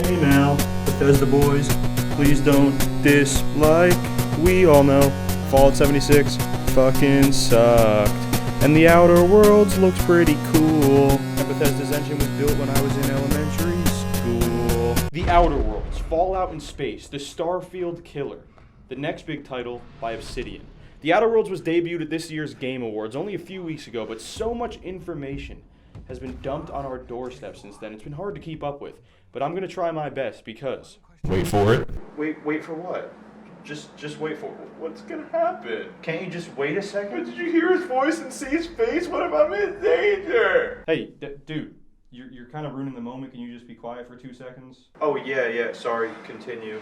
Hey now, Bethesda boys, please don't dislike. We all know Fallout 76 fucking sucked. And the Outer Worlds looked pretty cool. And Bethesda's engine was built when I was in elementary school. The Outer Worlds, Fallout in Space, the Starfield killer. The next big title by Obsidian. The Outer Worlds was debuted at this year's Game Awards only a few weeks ago, but so much information has been dumped on our doorstep since then. It's been hard to keep up with, but I'm gonna try my best because... Wait for it. Wait for what? Just wait for it. What's gonna happen? Can't you just wait a second? But did you hear his voice and see his face? What if I'm in danger? Hey, dude, you're kind of ruining the moment. Can you just be quiet for 2 seconds? Oh, yeah, sorry, continue.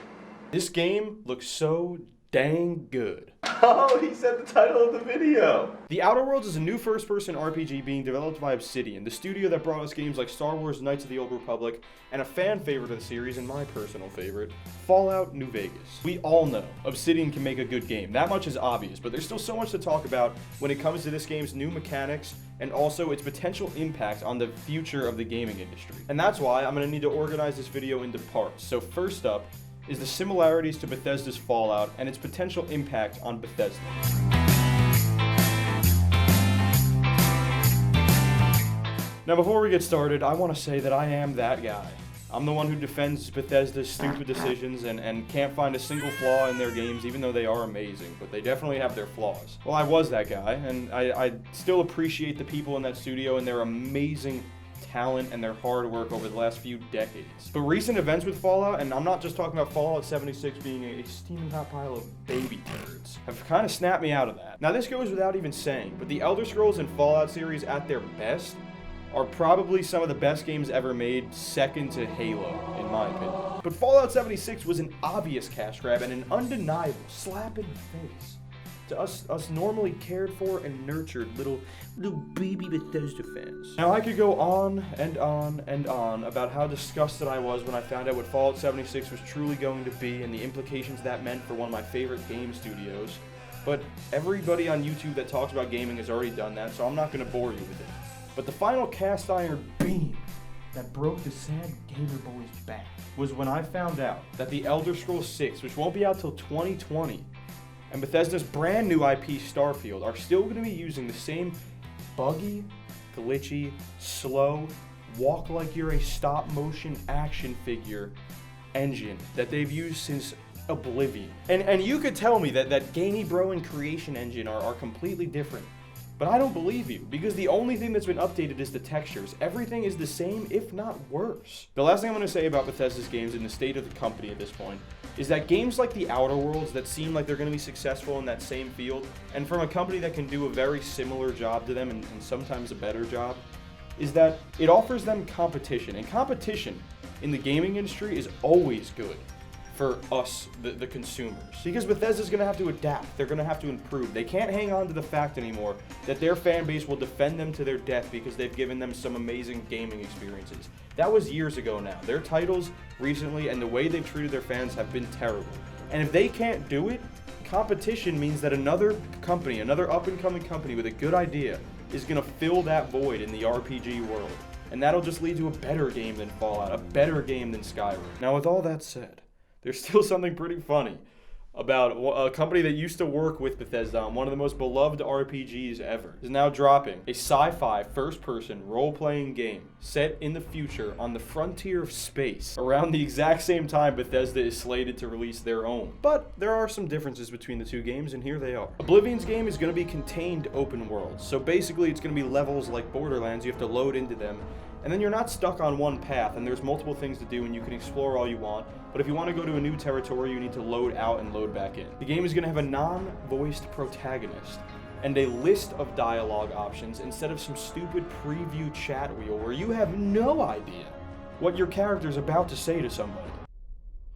This game looks so dang good. Oh, he said the title of the video. The Outer Worlds is a new first-person RPG being developed by Obsidian, the studio that brought us games like Star Wars Knights of the Old Republic, and a fan favorite of the series, and my personal favorite, Fallout New Vegas. We all know Obsidian can make a good game. That much is obvious, but there's still so much to talk about when it comes to this game's new mechanics, and also its potential impact on the future of the gaming industry. And that's why I'm gonna need to organize this video into parts. So first up, is the similarities to Bethesda's Fallout and its potential impact on Bethesda. Now before we get started, I want to say that I am that guy. I'm the one who defends Bethesda's stupid decisions and can't find a single flaw in their games, even though they are amazing, but they definitely have their flaws. Well, I was that guy, and I still appreciate the people in that studio and their amazing talent and their hard work over the last few decades. But recent events with Fallout, and I'm not just talking about Fallout 76 being a steaming hot pile of baby turds, have kind of snapped me out of that. Now this goes without even saying, but the Elder Scrolls and Fallout series at their best are probably some of the best games ever made, second to Halo, in my opinion. But Fallout 76 was an obvious cash grab and an undeniable slap in the face to us normally cared for and nurtured little baby Bethesda fans. Now I could go on and on and on about how disgusted I was when I found out what Fallout 76 was truly going to be and the implications that meant for one of my favorite game studios, but everybody on YouTube that talks about gaming has already done that, so I'm not going to bore you with it. But the final cast iron beam that broke the sad gamer boy's back was when I found out that the Elder Scrolls 6, which won't be out till 2020, and Bethesda's brand new IP Starfield are still going to be using the same buggy, glitchy, slow, walk like you're a stop motion action figure engine that they've used since Oblivion. And you could tell me that Gainy Bro and Creation Engine are completely different. But I don't believe you, because the only thing that's been updated is the textures. Everything is the same, if not worse. The last thing I'm going to say about Bethesda's games and the state of the company at this point is that games like the Outer Worlds that seem like they're going to be successful in that same field, and from a company that can do a very similar job to them and sometimes a better job, is that it offers them competition. And competition in the gaming industry is always good for us, the consumers. Because Bethesda's gonna have to adapt, they're gonna have to improve. They can't hang on to the fact anymore that their fan base will defend them to their death because they've given them some amazing gaming experiences. That was years ago now. Their titles recently and the way they've treated their fans have been terrible. And if they can't do it, competition means that another company, another up-and-coming company with a good idea is gonna fill that void in the RPG world. And that'll just lead to a better game than Fallout, a better game than Skyrim. Now with all that said, there's still something pretty funny about a company that used to work with Bethesda on one of the most beloved RPGs ever is now dropping a sci-fi first-person role-playing game set in the future on the frontier of space around the exact same time Bethesda is slated to release their own. But there are some differences between the two games, and here they are. Oblivion's game is going to be contained open world, so basically it's going to be levels like Borderlands. You have to load into them, and then you're not stuck on one path, and there's multiple things to do, and you can explore all you want. But if you want to go to a new territory, you need to load out and load back in. The game is going to have a non-voiced protagonist and a list of dialogue options instead of some stupid preview chat wheel where you have no idea what your character's about to say to somebody.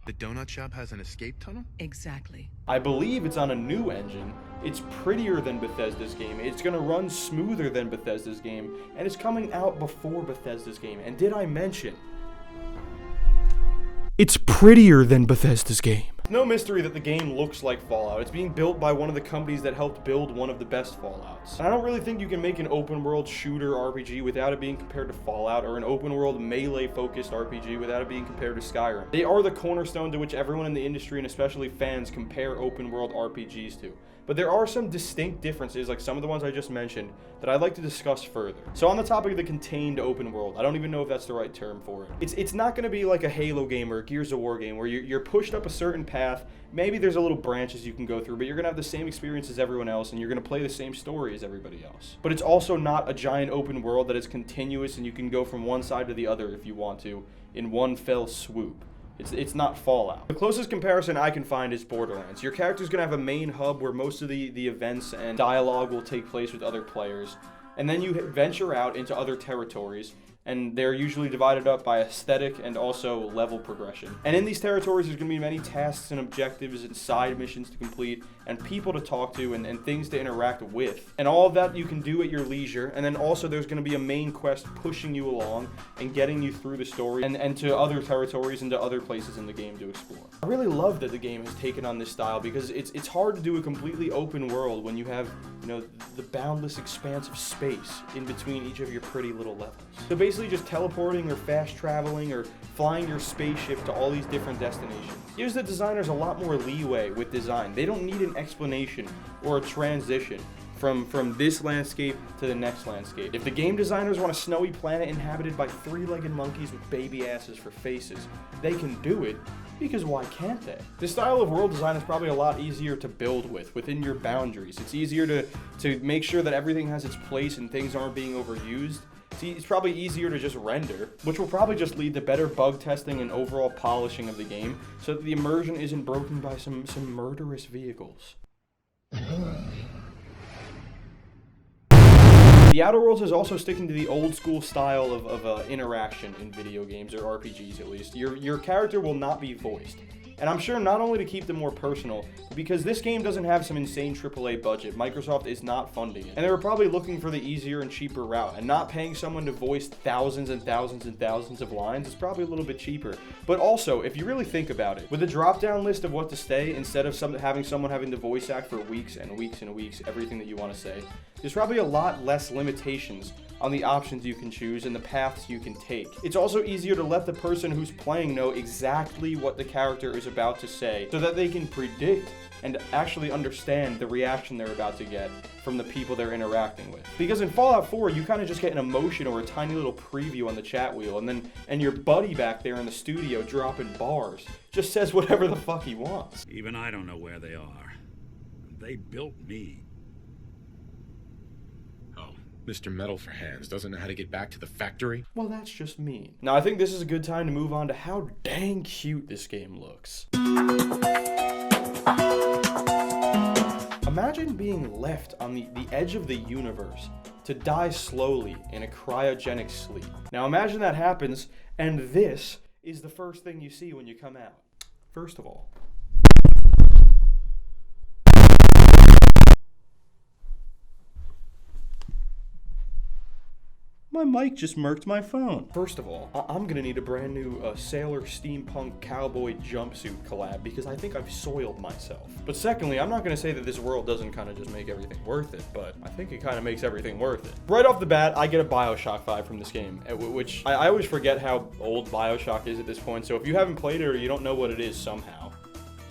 The donut shop has an escape tunnel? Exactly. I believe it's on a new engine. It's prettier than Bethesda's game. It's going to run smoother than Bethesda's game, and it's coming out before Bethesda's game. And did I mention, it's prettier than Bethesda's game? no mystery that the game looks like Fallout. It's being built by one of the companies that helped build one of the best Fallouts. And I don't really think you can make an open world shooter RPG without it being compared to Fallout, or an open world melee focused RPG without it being compared to Skyrim. They are the cornerstone to which everyone in the industry, and especially fans, compare open world RPGs to. But there are some distinct differences, like some of the ones I just mentioned, that I'd like to discuss further. So on the topic of the contained open world, I don't even know if that's the right term for it. It's not going to be like a Halo game or a Gears of War game where you're pushed up a certain path. Maybe there's a little branches you can go through, but you're going to have the same experience as everyone else, and you're going to play the same story as everybody else. But it's also not a giant open world that is continuous and you can go from one side to the other if you want to in one fell swoop. It's not Fallout. The closest comparison I can find is Borderlands. Your character's gonna have a main hub where most of the events and dialogue will take place with other players, and then you venture out into other territories, and they're usually divided up by aesthetic and also level progression. And in these territories, there's going to be many tasks and objectives and side missions to complete, and people to talk to, and things to interact with. And all of that you can do at your leisure, and then also there's going to be a main quest pushing you along and getting you through the story and to other territories and to other places in the game to explore. I really love that the game has taken on this style, because it's hard to do a completely open world when you have, you know, the boundless expanse of space in between each of your pretty little levels. So basically just teleporting or fast traveling or flying your spaceship to all these different destinations gives the designers a lot more leeway with design. They don't need an explanation or a transition from this landscape to the next landscape. If the game designers want a snowy planet inhabited by three-legged monkeys with baby asses for faces, they can do it, because why can't they? This style of world design is probably a lot easier to build within your boundaries. It's easier to make sure that everything has its place and things aren't being overused. See, it's probably easier to just render, which will probably just lead to better bug testing and overall polishing of the game, so that the immersion isn't broken by some murderous vehicles. The Outer Worlds is also sticking to the old school style of interaction in video games, or RPGs at least. Your character will not be voiced. And I'm sure not only to keep them more personal, because this game doesn't have some insane AAA budget. Microsoft is not funding it. And they were probably looking for the easier and cheaper route. And not paying someone to voice thousands and thousands and thousands of lines is probably a little bit cheaper. But also, if you really think about it, with a drop-down list of what to say, instead of having someone having to voice act for weeks and weeks and weeks, everything that you want to say, there's probably a lot less limitations on the options you can choose and the paths you can take. It's also easier to let the person who's playing know exactly what the character is about to say, so that they can predict and actually understand the reaction they're about to get from the people they're interacting with. Because in Fallout 4, you kind of just get an emotion or a tiny little preview on the chat wheel, and your buddy back there in the studio dropping bars just says whatever the fuck he wants. Even I don't know where they are. They built me. Mr. Metal for Hands doesn't know how to get back to the factory? Well, that's just mean. Now, I think this is a good time to move on to how dang cute this game looks. Imagine being left on the edge of the universe to die slowly in a cryogenic sleep. Now, imagine that happens, and this is the first thing you see when you come out. First of all, my mic just murked my phone. First of all, I'm gonna need a brand new Sailor Steampunk Cowboy jumpsuit collab, because I think I've soiled myself. But secondly, I'm not gonna say that this world doesn't kind of just make everything worth it, but I think it kind of makes everything worth it. Right off the bat, I get a Bioshock vibe from this game, which I always forget how old Bioshock is at this point, so if you haven't played it or you don't know what it is somehow,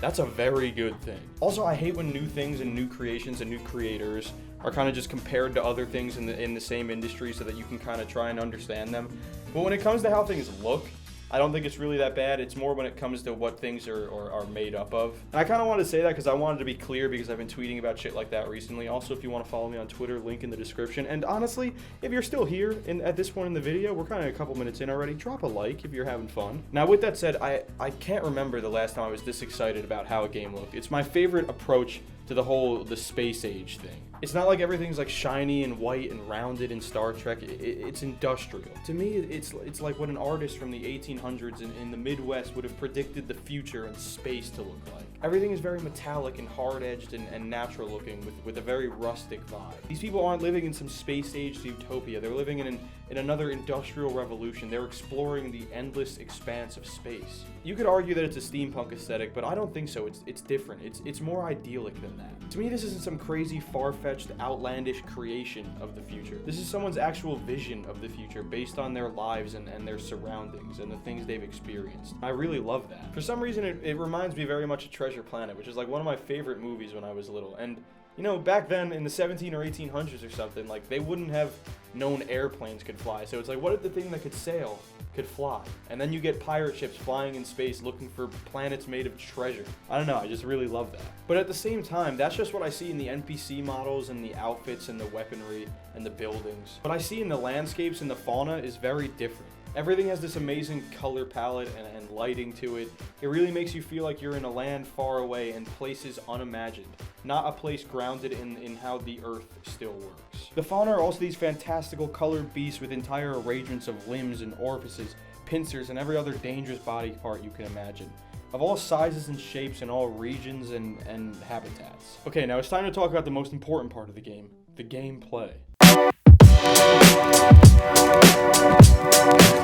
that's a very good thing. Also, I hate when new things and new creations and new creators are kind of just compared to other things in the same industry so that you can kind of try and understand them. But when it comes to how things look, I don't think it's really that bad. It's more when it comes to what things are made up of. And I kind of wanted to say that because I wanted to be clear, because I've been tweeting about shit like that recently. Also, if you want to follow me on Twitter, link in the description. And honestly, if you're still here at this point in the video, we're kind of a couple minutes in already, drop a like if you're having fun. Now, with that said, I can't remember the last time I was this excited about how a game looked. It's my favorite approach to the space age thing. It's not like everything's like shiny and white and rounded in Star Trek. It's industrial. To me, it's like what an artist from the 1800s in the Midwest would have predicted the future and space to look like. Everything is very metallic and hard-edged and natural looking with a very rustic vibe. These people aren't living in some space-aged utopia. They're living in an in another industrial revolution. They're exploring the endless expanse of space. You could argue that it's a steampunk aesthetic, but I don't think so. It's different. It's more idyllic than that. To me, this isn't some crazy, far-fetched, outlandish creation of the future. This is someone's actual vision of the future based on their lives and their surroundings and the things they've experienced. I really love that. For some reason, it reminds me very much of Treasure Planet, which is like one of my favorite movies when I was little. And you know, back then in the 17 or 1800s or something, like, they wouldn't have known airplanes could fly. So it's like, what if the thing that could sail could fly? And then you get pirate ships flying in space looking for planets made of treasure. I don't know, I just really love that. But at the same time, that's just what I see in the NPC models and the outfits and the weaponry and the buildings. What I see in the landscapes and the fauna is very different. Everything has this amazing color palette and lighting to it. It really makes you feel like you're in a land far away and places unimagined, not a place grounded in how the earth still works. The fauna are also these fantastical colored beasts with entire arrangements of limbs and orifices, pincers, and every other dangerous body part you can imagine, of all sizes and shapes in all regions and habitats. Okay, now it's time to talk about the most important part of the game, the gameplay.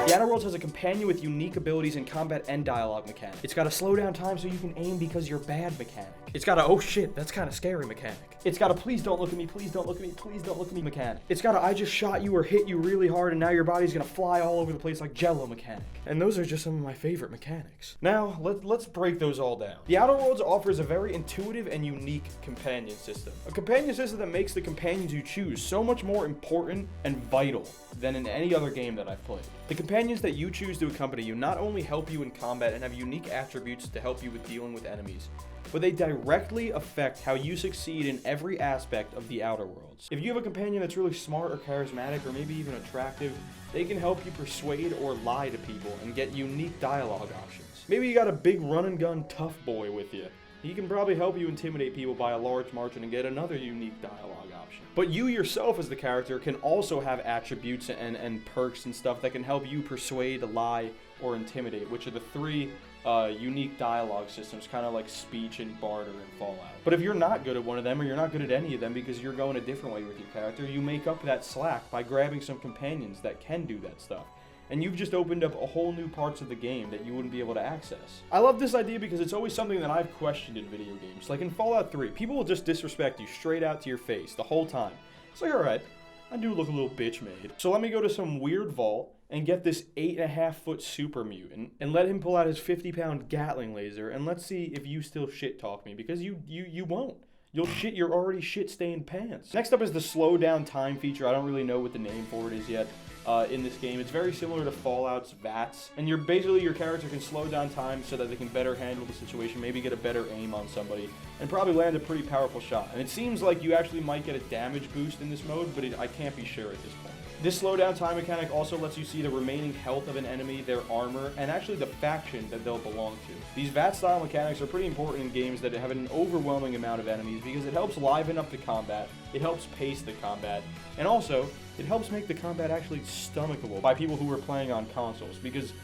The Outer Worlds has a companion with unique abilities in combat and dialogue mechanic. It's got a slow down time so you can aim because you're bad mechanic. It's got a oh shit, that's kind of scary mechanic. It's got a please don't look at me, please don't look at me, please don't look at me mechanic. It's got a I just shot you or hit you really hard and now your body's gonna fly all over the place like Jello mechanic. And those are just some of my favorite mechanics. Now, let's break those all down. The Outer Worlds offers a very intuitive and unique companion system. A companion system that makes the companions you choose so much more important and vital than in any other game that I've played. The companions that you choose to accompany you not only help you in combat and have unique attributes to help you with dealing with enemies, but they directly affect how you succeed in every aspect of the Outer Worlds. If you have a companion that's really smart or charismatic or maybe even attractive, they can help you persuade or lie to people and get unique dialogue options. Maybe you got a big run and gun tough boy with you. He can probably help you intimidate people by a large margin and get another unique dialogue option. But you yourself as the character can also have attributes and perks and stuff that can help you persuade, lie, or intimidate, which are the three unique dialogue systems, kind of like speech and barter and Fallout. But if you're not good at one of them, or you're not good at any of them because you're going a different way with your character, you make up that slack by grabbing some companions that can do that stuff. And you've just opened up a whole new parts of the game that you wouldn't be able to access. I love this idea because it's always something that I've questioned in video games. Like in Fallout 3, people will just disrespect you straight out to your face the whole time. It's like, alright, I do look a little bitch made. So let me go to some weird vault and get this 8.5-foot super mutant and let him pull out his 50-pound Gatling laser and let's see if you still shit talk me, because you won't. You'll shit your already shit-stained pants. Next up is the slow down time feature. I don't really know what the name for it is yet. In this game, it's very similar to Fallout's VATS, and your character can slow down time so that they can better handle the situation, maybe get a better aim on somebody, and probably land a pretty powerful shot. And it seems like you actually might get a damage boost in this mode, but I can't be sure at this point. This slowdown time mechanic also lets you see the remaining health of an enemy, their armor, and actually the faction that they'll belong to. These VAT-style mechanics are pretty important in games that have an overwhelming amount of enemies because it helps liven up the combat, it helps pace the combat, and also, it helps make the combat actually stomachable by people who are playing on consoles, because,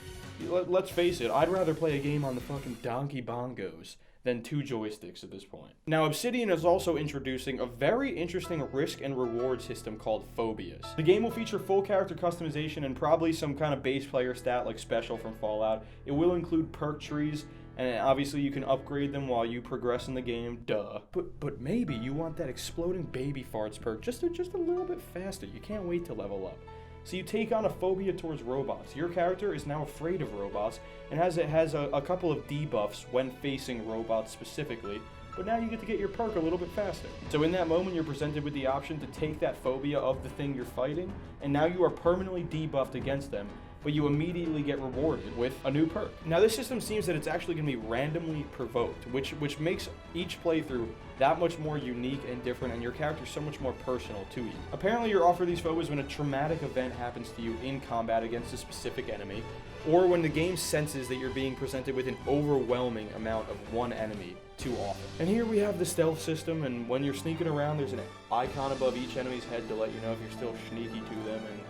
let's face it, I'd rather play a game on the fucking donkey bongos than 2 joysticks at this point. Now, Obsidian is also introducing a very interesting risk and reward system called phobias. The game will feature full character customization and probably some kind of base player stat like special from Fallout. It will include perk trees, and obviously you can upgrade them while you progress in the game, duh. But maybe you want that exploding baby farts perk just a little bit faster. You can't wait to level up. So you take on a phobia towards robots. Your character is now afraid of robots and has a couple of debuffs when facing robots specifically, but now you get to get your perk a little bit faster. So in that moment, you're presented with the option to take that phobia of the thing you're fighting, and now you are permanently debuffed against them, but you immediately get rewarded with a new perk. Now this system seems that it's actually going to be randomly provoked, which makes each playthrough that much more unique and different, and your character so much more personal to you. Apparently you're offered these phobias when a traumatic event happens to you in combat against a specific enemy, or when the game senses that you're being presented with an overwhelming amount of one enemy too often. And here we have the stealth system, and when you're sneaking around, there's an icon above each enemy's head to let you know if you're still sneaky to them, and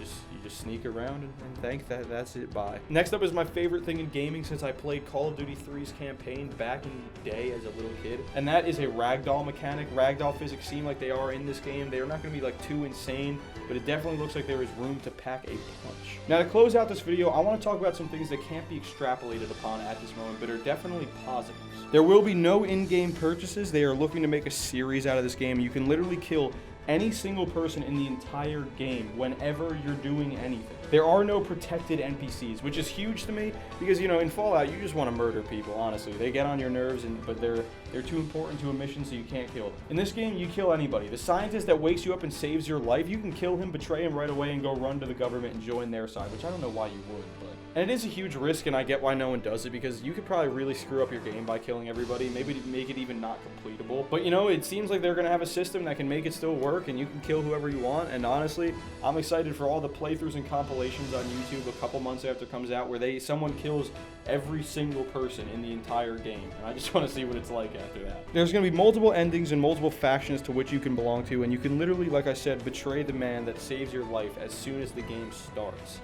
you just sneak around and think that that's it, bye. Next up is my favorite thing in gaming since I played Call of Duty 3's campaign back in the day as a little kid, and that is a ragdoll mechanic. Ragdoll physics seem like they are in this game. They are not going to be like too insane, but it definitely looks like there is room to pack a punch. Now to close out this video, I want to talk about some things that can't be extrapolated upon at this moment, but are definitely positives. There will be no in-game purchases. They are looking to make a series out of this game. You can literally kill any single person in the entire game whenever you're doing anything. There are no protected NPCs, which is huge to me because, you know, in Fallout, you just want to murder people, honestly. They get on your nerves, but they're too important to a mission, so you can't kill them. In this game, you kill anybody. The scientist that wakes you up and saves your life, you can kill him, betray him right away, and go run to the government and join their side, which I don't know why you would, but... And it is a huge risk, and I get why no one does it, because you could probably really screw up your game by killing everybody, maybe make it even not completable. But, you know, it seems like they're going to have a system that can make it still work, and you can kill whoever you want, and honestly, I'm excited for all the playthroughs and compilations on YouTube a couple months after it comes out, where someone kills every single person in the entire game, and I just want to see what it's like after that. There's going to be multiple endings and multiple factions to which you can belong to, and you can literally, like I said, betray the man that saves your life as soon as the game starts.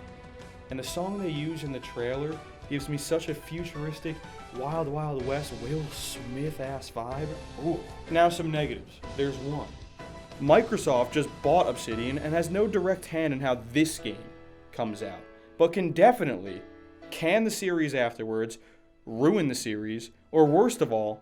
And the song they use in the trailer gives me such a futuristic, Wild Wild West, Will Smith-ass vibe. Ooh. Now some negatives. There's one. Microsoft just bought Obsidian and has no direct hand in how this game comes out, but can definitely can the series afterwards, ruin the series, or worst of all,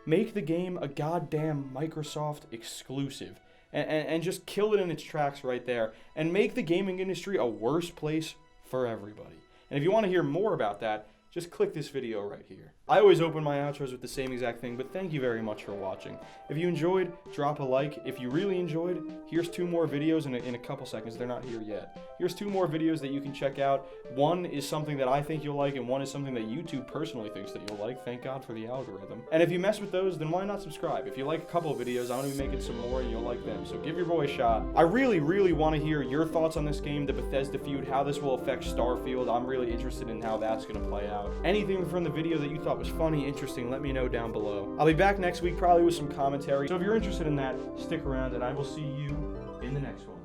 make the game a goddamn Microsoft exclusive. And just kill it in its tracks right there, and make the gaming industry a worse place for everybody. And if you want to hear more about that, just click this video right here. I always open my outros with the same exact thing, but thank you very much for watching. If you enjoyed, drop a like. If you really enjoyed, here's 2 more videos in a couple seconds. They're not here yet. Here's 2 more videos that you can check out. One is something that I think you'll like, and one is something that YouTube personally thinks that you'll like. Thank God for the algorithm. And if you mess with those, then why not subscribe? If you like a couple of videos, I'm going to be making some more, and you'll like them. So give your boy a shot. I really, really want to hear your thoughts on this game, the Bethesda feud, how this will affect Starfield. I'm really interested in how that's going to play out. Anything from the video that you thought was funny, interesting, let me know down below. I'll be back next week, probably with some commentary. So if you're interested in that, stick around, and I will see you in the next one.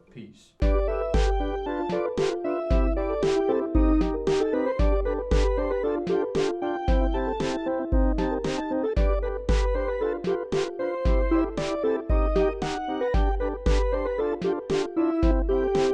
Peace.